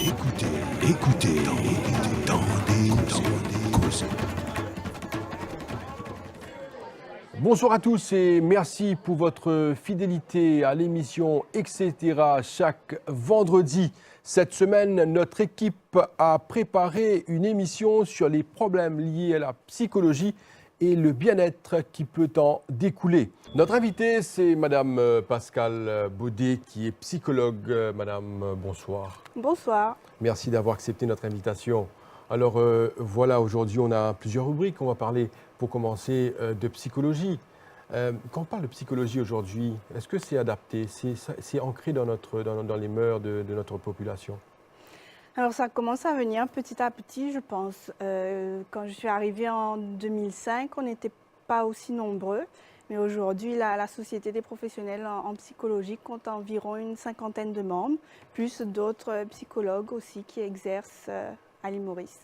Écoutez, causer. Bonsoir à tous et merci pour votre fidélité à l'émission Etc. chaque vendredi. Cette semaine, notre équipe a préparé une émission sur les problèmes liés à la psychologie et le bien-être qui peut en découler. Notre invitée, c'est Madame Pascale Baudet, qui est psychologue. Madame, bonsoir. Bonsoir. Merci d'avoir accepté notre invitation. Alors voilà, aujourd'hui, on a plusieurs rubriques. On va parler, pour commencer, de psychologie. Quand on parle de psychologie aujourd'hui, est-ce que c'est adapté, c'est ancré dans les mœurs de notre population? Alors ça commence à venir petit à petit, je pense. Quand je suis arrivée en 2005, on n'était pas aussi nombreux. Mais aujourd'hui, la Société des professionnels en psychologie compte environ une 50aine de membres, plus d'autres psychologues aussi qui exercent à l'île Maurice.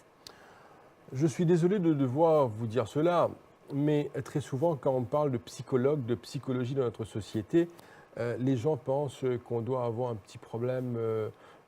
Je suis désolé de devoir vous dire cela, mais très souvent, quand on parle de psychologue, de psychologie dans notre société, les gens pensent qu'on doit avoir un petit problème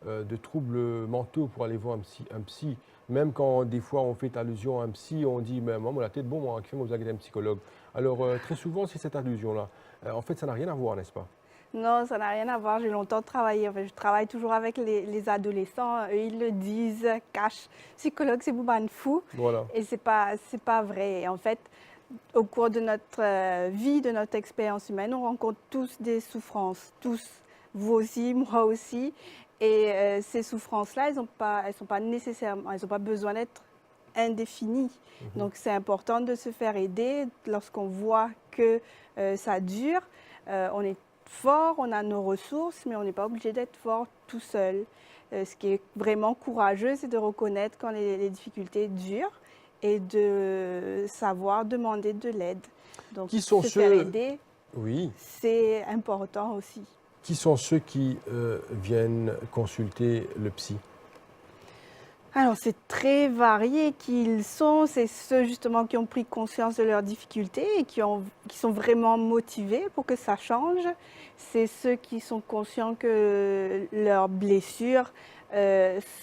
de troubles mentaux pour aller voir un psy. Même quand des fois on fait allusion à un psy, on dit mais moi la tête bon, moi qui fait vous avez un psychologue. Alors très souvent c'est cette allusion-là. En fait ça n'a rien à voir, n'est-ce pas? Non, ça n'a rien à voir. J'ai longtemps travaillé. Enfin, je travaille toujours avec les adolescents. Eux, ils le disent, cash. Psychologue, c'est bouban fou. Voilà. Et c'est pas vrai. Et en fait, au cours de notre vie, de notre expérience humaine, on rencontre tous des souffrances. Tous. Vous aussi, moi aussi. Et ces souffrances-là, elles sont pas nécessairement, elles n'ont pas besoin d'être indéfinies. Donc, c'est important de se faire aider lorsqu'on voit que ça dure. On est fort, on a nos ressources, mais on n'est pas obligé d'être fort tout seul. Ce qui est vraiment courageux, c'est de reconnaître quand les difficultés durent et de savoir demander de l'aide. Donc, Qui sont faire aider, oui, c'est important aussi. qui sont ceux qui viennent consulter le psy? Alors, c'est très varié qui ils sont. C'est ceux justement qui ont pris conscience de leurs difficultés et qui sont vraiment motivés pour que ça change. C'est ceux qui sont conscients que leurs blessures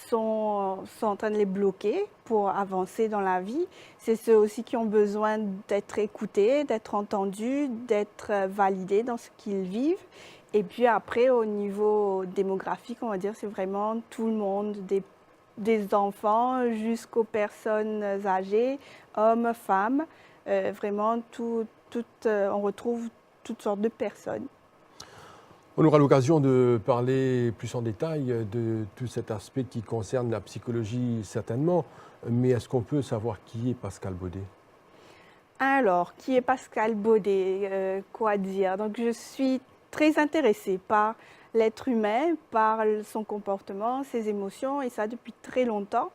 sont en train de les bloquer pour avancer dans la vie. C'est ceux aussi qui ont besoin d'être écoutés, d'être entendus, d'être validés dans ce qu'ils vivent. Et puis après, au niveau démographique, on va dire, c'est vraiment tout le monde, des enfants jusqu'aux personnes âgées, hommes, femmes. Vraiment, on retrouve toutes sortes de personnes. On aura l'occasion de parler plus en détail de tout cet aspect qui concerne la psychologie certainement, mais est-ce qu'on peut savoir qui est Pascale Baudet? Alors, qui est Pascale Baudet? Quoi dire? Donc, je suis très intéressée par l'être humain, par son comportement, ses émotions, et ça depuis très longtemps.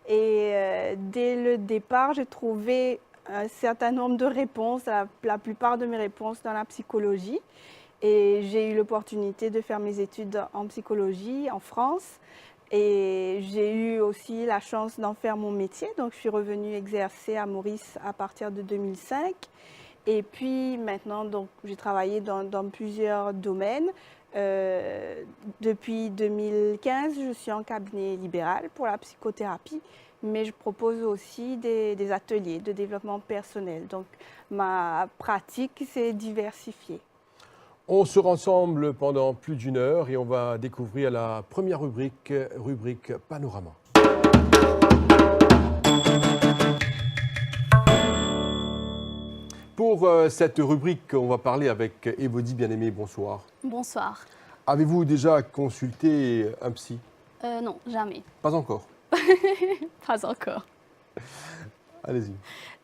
Et dès le départ, j'ai trouvé un certain nombre de réponses, la plupart de mes réponses dans la psychologie. Et j'ai eu l'opportunité de faire mes études en psychologie en France. Et j'ai eu aussi la chance d'en faire mon métier. Donc, je suis revenue exercer à Maurice à partir de 2005. Et puis maintenant, donc, j'ai travaillé dans plusieurs domaines. Depuis 2015, je suis en cabinet libéral pour la psychothérapie, mais je propose aussi des ateliers de développement personnel. Donc, ma pratique s'est diversifiée. On se rassemble pendant plus d'une heure et on va découvrir la première rubrique Panorama. Pour cette rubrique, on va parler avec Evody Bien-Aimée. Bonsoir. Bonsoir. Avez-vous déjà consulté un psy? Non, jamais. Pas encore. Pas encore. Allez-y.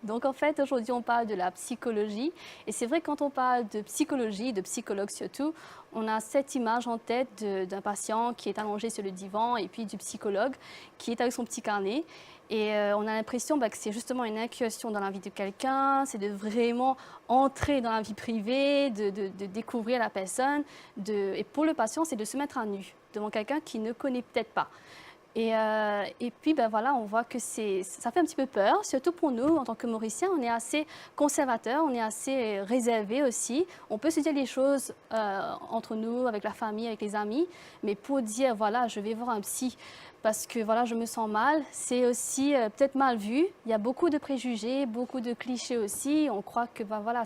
Donc en fait, aujourd'hui, on parle de la psychologie. Et c'est vrai, quand on parle de psychologie, de psychologue surtout, on a cette image en tête d'un patient qui est allongé sur le divan et puis du psychologue qui est avec son petit carnet. Et on a l'impression que c'est justement une incursion dans la vie de quelqu'un, c'est de vraiment entrer dans la vie privée, de découvrir la personne. Et pour le patient, c'est de se mettre à nu devant quelqu'un qui ne connaît peut-être pas. Et puis, ben voilà, on voit que ça fait un petit peu peur, surtout pour nous, en tant que Mauriciens, on est assez conservateurs, on est assez réservés aussi. On peut se dire les choses entre nous, avec la famille, avec les amis, mais pour dire, voilà, je vais voir un psy parce que voilà, je me sens mal, c'est aussi peut-être mal vu. Il y a beaucoup de préjugés, beaucoup de clichés aussi. On croit que ben voilà,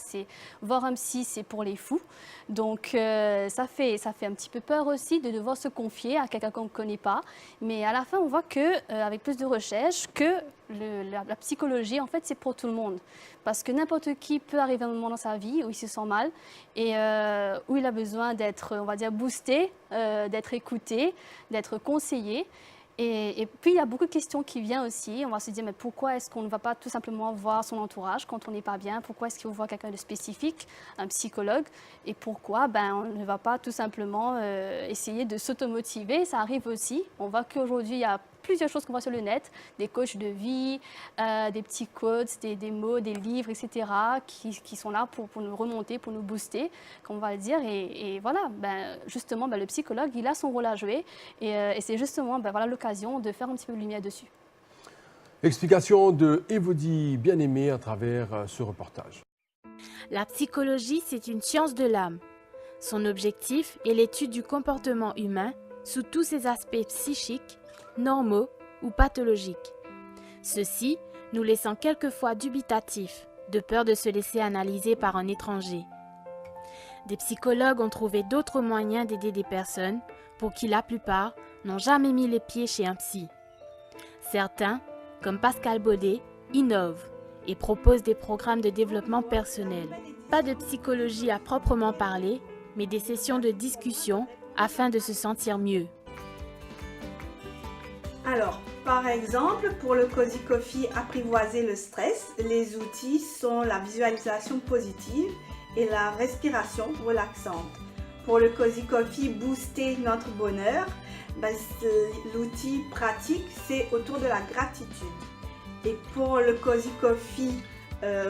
voir un psy, c'est pour les fous. Donc ça fait un petit peu peur aussi de devoir se confier à quelqu'un qu'on ne connaît pas. Mais à la fin, on voit que avec plus de recherches, que la psychologie, en fait, c'est pour tout le monde. Parce que n'importe qui peut arriver à un moment dans sa vie où il se sent mal et où il a besoin d'être, on va dire, boosté, d'être écouté, d'être conseillé. Et puis, il y a beaucoup de questions qui viennent aussi. On va se dire, mais pourquoi est-ce qu'on ne va pas tout simplement voir son entourage quand on n'est pas bien? Pourquoi est-ce qu'on voit quelqu'un de spécifique, un psychologue? Et pourquoi on ne va pas tout simplement essayer de s'automotiver? Ça arrive aussi. On voit qu'aujourd'hui, il y a plusieurs choses qu'on voit sur le net, des coachs de vie, des petits quotes, des mots, des livres, etc., qui sont là pour nous remonter, pour nous booster, comme on va le dire. Et voilà, justement, le psychologue, il a son rôle à jouer. Et c'est justement voilà, l'occasion de faire un petit peu de lumière dessus. Explication de Evody Bien-Aimé à travers ce reportage. La psychologie, c'est une science de l'âme. Son objectif est l'étude du comportement humain sous tous ses aspects psychiques, normaux ou pathologiques. Ceci nous laissant quelquefois dubitatifs, de peur de se laisser analyser par un étranger. Des psychologues ont trouvé d'autres moyens d'aider des personnes pour qui la plupart n'ont jamais mis les pieds chez un psy. Certains, comme Pascal Baudet, innovent et proposent des programmes de développement personnel. Pas de psychologie à proprement parler, mais des sessions de discussion afin de se sentir mieux. Alors, par exemple, pour le Cozy Coffee apprivoiser le stress, les outils sont la visualisation positive et la respiration relaxante. Pour le Cozy Coffee booster notre bonheur, l'outil pratique, c'est autour de la gratitude. Et pour le Cozy Coffee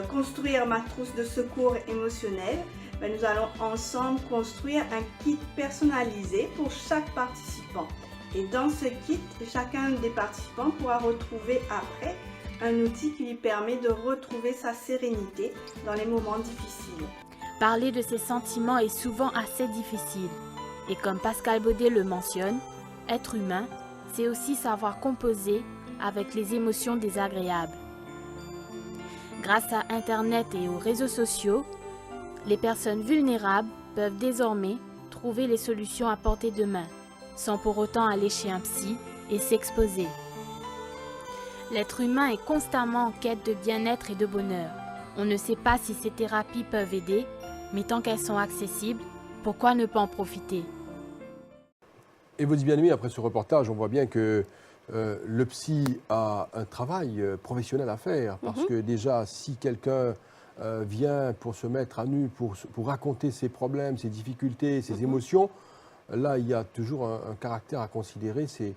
construire ma trousse de secours émotionnel, nous allons ensemble construire un kit personnalisé pour chaque participant. Et dans ce kit, chacun des participants pourra retrouver après un outil qui lui permet de retrouver sa sérénité dans les moments difficiles. Parler de ses sentiments est souvent assez difficile. Et comme Pascal Baudet le mentionne, être humain, c'est aussi savoir composer avec les émotions désagréables. Grâce à Internet et aux réseaux sociaux, les personnes vulnérables peuvent désormais trouver les solutions à portée de main, sans pour autant aller chez un psy et s'exposer. L'être humain est constamment en quête de bien-être et de bonheur. On ne sait pas si ces thérapies peuvent aider, mais tant qu'elles sont accessibles, pourquoi ne pas en profiter? Evody Bien-Aimé, après ce reportage, on voit bien que le psy a un travail professionnel à faire. Parce que déjà, si quelqu'un vient pour se mettre à nu, pour raconter ses problèmes, ses difficultés, ses émotions, là, il y a toujours un caractère à considérer, c'est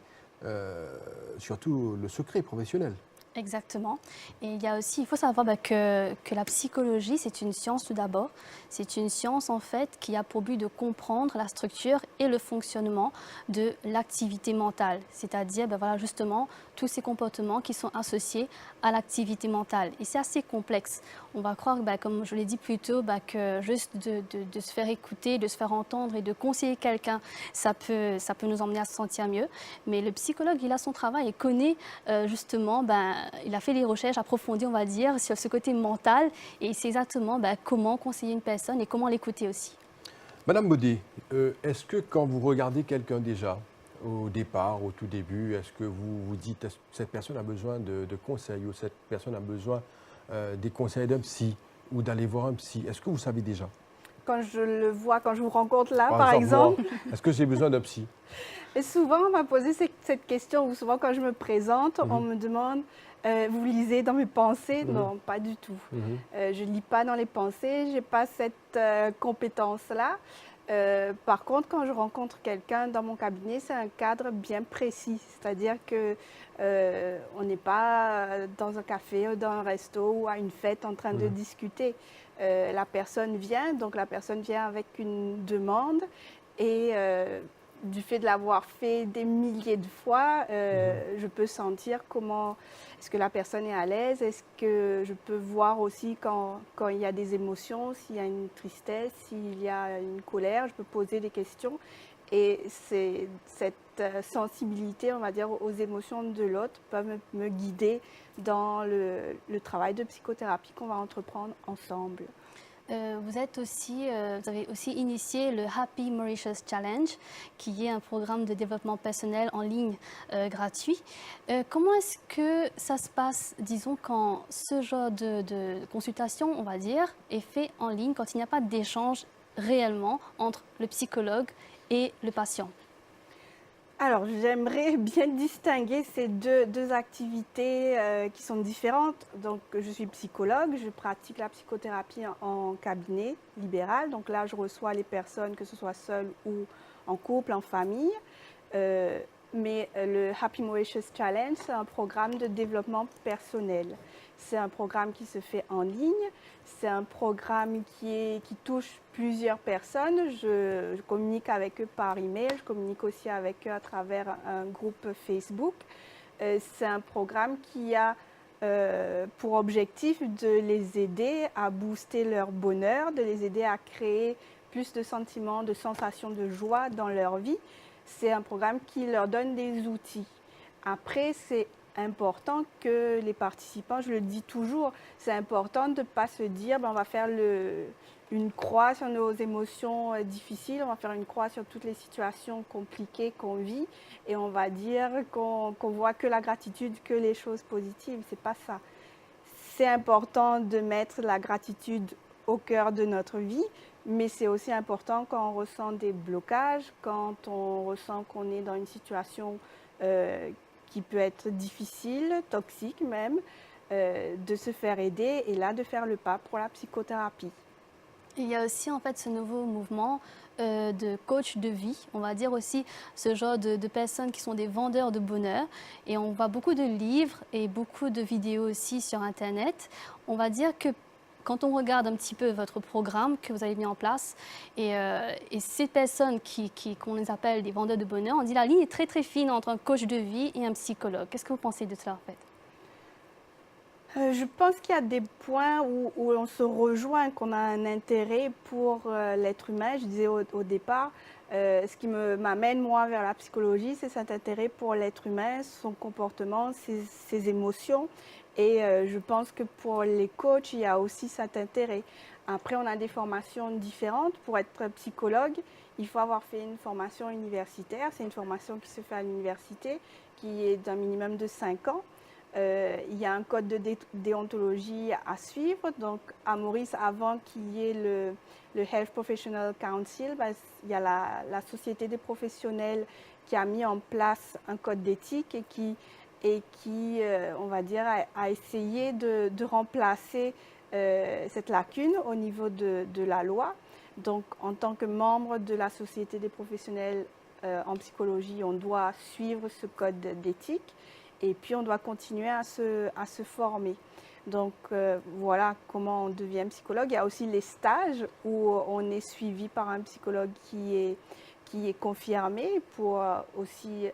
surtout le secret professionnel. Exactement. Et il faut savoir que la psychologie, c'est une science tout d'abord. C'est une science en fait qui a pour but de comprendre la structure et le fonctionnement de l'activité mentale. C'est-à-dire voilà, justement tous ces comportements qui sont associés à l'activité mentale. Et c'est assez complexe. On va croire, comme je l'ai dit plus tôt, que juste de se faire écouter, de se faire entendre et de conseiller quelqu'un, ça peut nous emmener à se sentir mieux. Mais le psychologue, il a son travail et connaît justement, il a fait des recherches approfondies, on va dire, sur ce côté mental et il sait exactement comment conseiller une personne et comment l'écouter aussi. Madame Baudet, est-ce que quand vous regardez quelqu'un déjà, au départ, au tout début, est-ce que vous vous dites cette personne a besoin de conseils ou cette personne a besoin des conseils d'un psy ou d'aller voir un psy? Est-ce que vous savez déjà? Quand je le vois, quand je vous rencontre là, par exemple. Est-ce que j'ai besoin d'un psy? Et souvent, on m'a posé cette question, ou souvent quand je me présente, on me demande, vous lisez dans mes pensées? Non, pas du tout. Je ne lis pas dans les pensées, je n'ai pas cette compétence-là. Par contre, quand je rencontre quelqu'un dans mon cabinet, c'est un cadre bien précis. C'est-à-dire qu'on n'est pas dans un café ou dans un resto ou à une fête en train de discuter. La personne vient, donc la personne vient avec une demande et du fait de l'avoir fait des milliers de fois, je peux sentir comment est-ce que la personne est à l'aise, est-ce que je peux voir aussi quand il y a des émotions, s'il y a une tristesse, s'il y a une colère, je peux poser des questions. Et c'est cette sensibilité, on va dire, aux émotions de l'autre peut me guider dans le travail de psychothérapie qu'on va entreprendre ensemble. Vous avez aussi initié le Happy Mauritius Challenge, qui est un programme de développement personnel en ligne gratuit. Comment est-ce que ça se passe, disons, quand ce genre de consultation, on va dire, est fait en ligne, quand il n'y a pas d'échange réellement entre le psychologue et le patient? Alors, j'aimerais bien distinguer ces deux activités qui sont différentes. Donc, je suis psychologue, je pratique la psychothérapie en cabinet libéral. Donc là, je reçois les personnes, que ce soit seules ou en couple, en famille. Mais le Happy Mauritius Challenge, c'est un programme de développement personnel. C'est un programme qui se fait en ligne. C'est un programme qui touche plusieurs personnes. Je communique avec eux par email. Je communique aussi avec eux à travers un groupe Facebook. C'est un programme qui a pour objectif de les aider à booster leur bonheur, de les aider à créer plus de sentiments, de sensations de joie dans leur vie. C'est un programme qui leur donne des outils. Après, c'est important que les participants, je le dis toujours, c'est important de ne pas se dire on va faire une croix sur nos émotions difficiles, on va faire une croix sur toutes les situations compliquées qu'on vit et on va dire qu'on voit que la gratitude, que les choses positives. C'est pas ça. C'est important de mettre la gratitude au cœur de notre vie, mais c'est aussi important quand on ressent des blocages, quand on ressent qu'on est dans une situation qui peut être difficile, toxique même, de se faire aider et là de faire le pas pour la psychothérapie. Il y a aussi en fait ce nouveau mouvement de coach de vie, on va dire aussi ce genre de personnes qui sont des vendeurs de bonheur. Et on voit beaucoup de livres et beaucoup de vidéos aussi sur Internet. On va dire que quand on regarde un petit peu votre programme que vous avez mis en place et ces personnes qu'on les appelle des vendeurs de bonheur, on dit la ligne est très très fine entre un coach de vie et un psychologue. Qu'est-ce que vous pensez de cela en fait? Je pense qu'il y a des points où on se rejoint, qu'on a un intérêt pour l'être humain. Je disais au départ, ce qui m'amène moi vers la psychologie, c'est cet intérêt pour l'être humain, son comportement, ses émotions. Et je pense que pour les coachs, il y a aussi cet intérêt. Après, on a des formations différentes. Pour être psychologue, il faut avoir fait une formation universitaire. C'est une formation qui se fait à l'université, qui est d'un minimum de 5 ans. Il y a un code de déontologie à suivre. Donc, à Maurice, avant qu'il y ait le Health Professional Council, il y a la Société des professionnels qui a mis en place un code d'éthique et qui on va dire, a essayé de remplacer cette lacune au niveau de la loi. Donc, en tant que membre de la Société des professionnels en psychologie, on doit suivre ce code d'éthique. Et puis, on doit continuer à se former. Donc, voilà comment on devient psychologue. Il y a aussi les stages où on est suivi par un psychologue qui est confirmé pour aussi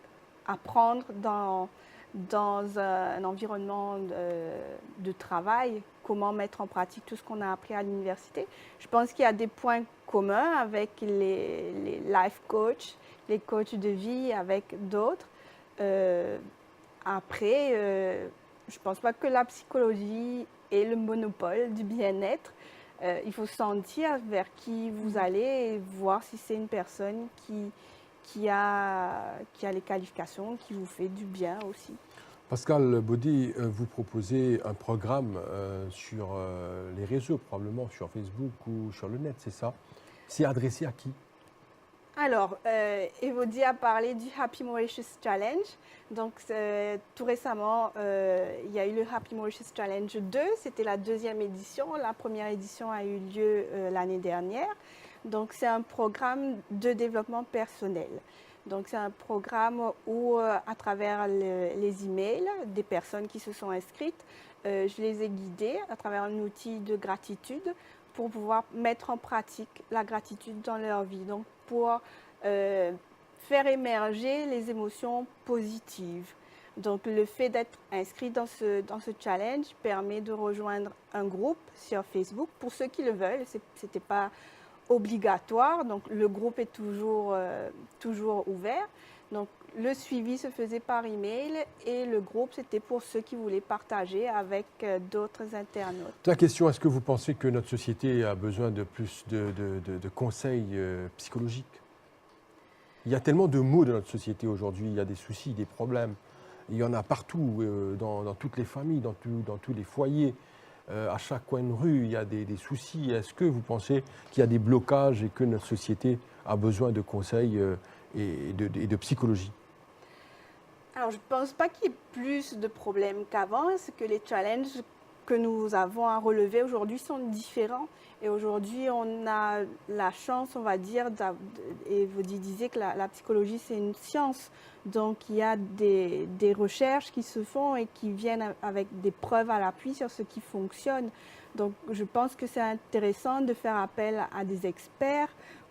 apprendre dans un environnement de travail, comment mettre en pratique tout ce qu'on a appris à l'université. Je pense qu'il y a des points communs avec les life coachs, les coachs de vie, avec d'autres. Après, je ne pense pas que la psychologie ait le monopole du bien-être. Il faut sentir vers qui vous allez et voir si c'est une personne qui a les qualifications, qui vous fait du bien aussi. Pascal Baudy, vous proposez un programme sur les réseaux, probablement sur Facebook ou sur le net, c'est ça? C'est adressé à qui? Alors, Evody a parlé du Happy Mauritius Challenge. Donc, tout récemment, il y a eu le Happy Mauritius Challenge 2. C'était la deuxième édition. La première édition a eu lieu l'année dernière. Donc, c'est un programme de développement personnel. Donc, c'est un programme où, à travers les emails des personnes qui se sont inscrites, je les ai guidées à travers un outil de gratitude pour pouvoir mettre en pratique la gratitude dans leur vie. Donc, pour faire émerger les émotions positives. Donc, le fait d'être inscrit dans ce challenge permet de rejoindre un groupe sur Facebook pour ceux qui le veulent. Ce n'était pas obligatoire, donc le groupe est toujours ouvert. Donc, le suivi se faisait par email et le groupe, c'était pour ceux qui voulaient partager avec d'autres internautes. La question, est-ce que vous pensez que notre société a besoin de plus de conseils psychologiques? Il y a tellement de maux dans notre société aujourd'hui, il y a des soucis, des problèmes. Il y en a partout, dans toutes les familles, dans tous les foyers. À chaque coin de rue, il y a des soucis. Est-ce que vous pensez qu'il y a des blocages et que notre société a besoin de conseils et de psychologie? Alors, je ne pense pas qu'il y ait plus de problèmes qu'avant. C'est que les challenges que nous avons à relever aujourd'hui sont différents. Et aujourd'hui, on a la chance, on va dire, et vous disiez que la psychologie, c'est une science. Donc, il y a des recherches qui se font et qui viennent avec des preuves à l'appui sur ce qui fonctionne. Donc, je pense que c'est intéressant de faire appel à des experts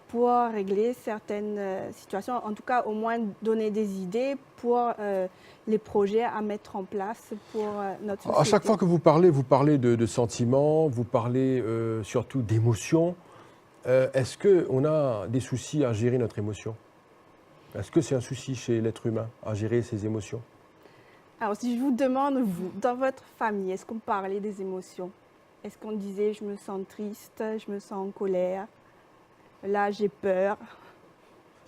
pour régler certaines situations, en tout cas au moins donner des idées pour les projets à mettre en place pour notre société. À chaque fois que vous parlez de sentiments, vous parlez surtout d'émotions. Est-ce qu'on a des soucis à gérer notre émotion? Est-ce que c'est un souci chez l'être humain à gérer ses émotions? Alors si je vous demande, vous, dans votre famille, est-ce qu'on parlait des émotions? Est-ce qu'on disait je me sens triste, je me sens en colère? Là, j'ai peur.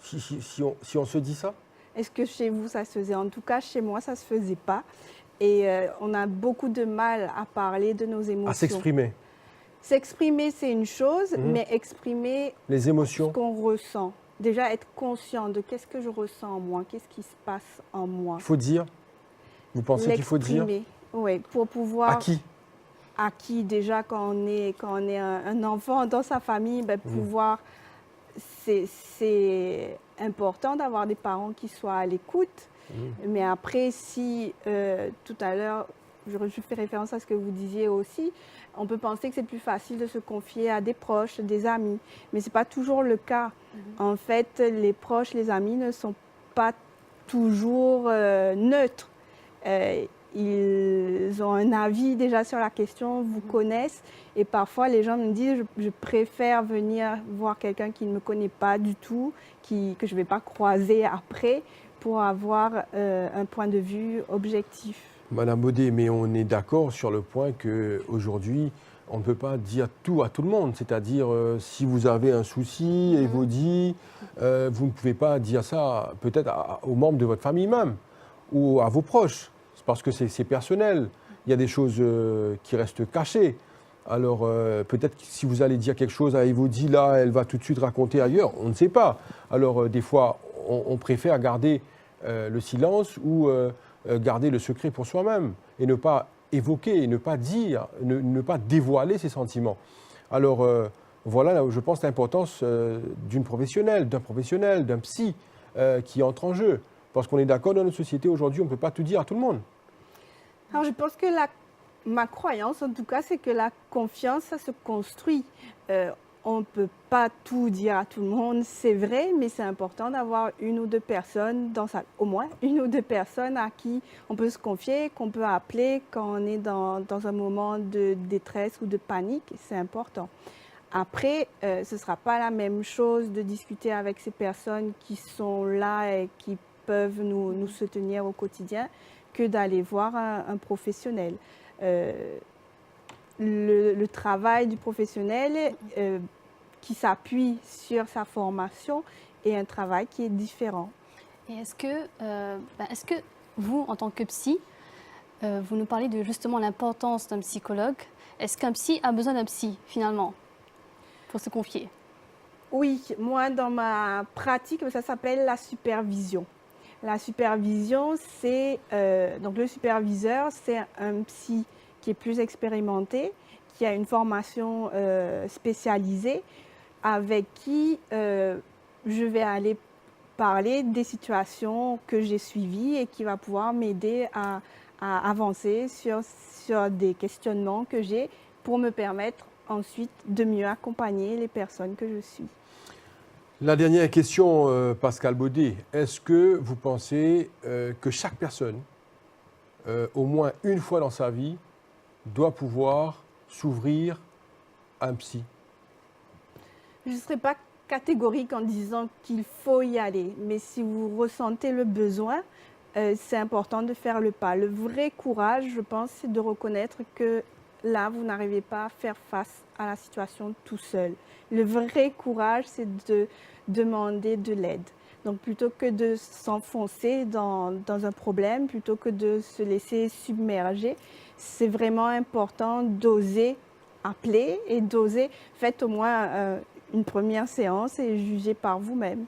Si on se dit ça? Est-ce que chez vous, ça se faisait? En tout cas, chez moi, ça ne se faisait pas. Et on a beaucoup de mal à parler de nos émotions. À s'exprimer? S'exprimer, c'est une chose, mais exprimer les émotions, ce qu'on ressent. Déjà, être conscient de qu'est-ce que je ressens en moi, qu'est-ce qui se passe en moi. Il faut dire? Vous pensez qu'il faut dire? Oui, pour pouvoir... À qui? À qui déjà quand on est un enfant dans sa famille, pouvoir... C'est important d'avoir des parents qui soient à l'écoute. Mais après, si tout à l'heure, je fais référence à ce que vous disiez aussi, on peut penser que c'est plus facile de se confier à des proches, des amis. Mais ce n'est pas toujours le cas. En fait, les proches, les amis ne sont pas toujours neutres. Ils ont un avis déjà sur la question, vous connaissent. Et parfois, les gens me disent, je préfère venir voir quelqu'un qui ne me connaît pas du tout, que je ne vais pas croiser après, pour avoir un point de vue objectif. Madame Baudet, mais on est d'accord sur le point qu'aujourd'hui, on ne peut pas dire tout à tout le monde. C'est-à-dire, si vous avez un souci et vous dites, vous ne pouvez pas dire ça peut-être aux membres de votre famille même ou à vos proches. Parce que c'est personnel. Il y a des choses qui restent cachées. Alors, peut-être que si vous allez dire quelque chose à Evaudie, là, elle va tout de suite raconter ailleurs. On ne sait pas. Alors, des fois, on préfère garder le silence ou garder le secret pour soi-même et ne pas évoquer, ne pas dire, ne pas dévoiler ses sentiments. Alors, voilà, là, je pense, l'importance d'un professionnel, d'un psy qui entre en jeu. Parce qu'on est d'accord, dans notre société aujourd'hui, on ne peut pas tout dire à tout le monde. Alors, je pense que ma croyance, en tout cas, c'est que la confiance, ça se construit. On ne peut pas tout dire à tout le monde, c'est vrai, mais c'est important d'avoir une ou deux personnes, au moins une ou deux personnes à qui on peut se confier, qu'on peut appeler quand on est dans un moment de détresse ou de panique. C'est important. Après, ce ne sera pas la même chose de discuter avec ces personnes qui sont là et qui peuvent nous soutenir au quotidien que d'aller voir un professionnel. Le travail du professionnel qui s'appuie sur sa formation est un travail qui est différent. Et est-ce que vous, en tant que psy, vous nous parlez de justement l'importance d'un psychologue? Est-ce qu'un psy a besoin d'un psy, finalement, pour se confier? Oui, moi, dans ma pratique, ça s'appelle la supervision. La supervision, c'est donc le superviseur, c'est un psy qui est plus expérimenté, qui a une formation spécialisée, avec qui je vais aller parler des situations que j'ai suivies et qui va pouvoir m'aider à avancer sur des questionnements que j'ai pour me permettre ensuite de mieux accompagner les personnes que je suis. La dernière question, Pascal Baudet. Est-ce que vous pensez que chaque personne, au moins une fois dans sa vie, doit pouvoir s'ouvrir à un psy? Je ne serais pas catégorique en disant qu'il faut y aller, mais si vous ressentez le besoin, c'est important de faire le pas. Le vrai courage, je pense, c'est de reconnaître que là, vous n'arrivez pas à faire face à la situation tout seul. Le vrai courage, c'est de demander de l'aide. Donc, plutôt que de s'enfoncer dans un problème, plutôt que de se laisser submerger, c'est vraiment important d'oser appeler et d'oser, faites au moins une première séance et jugez par vous-même.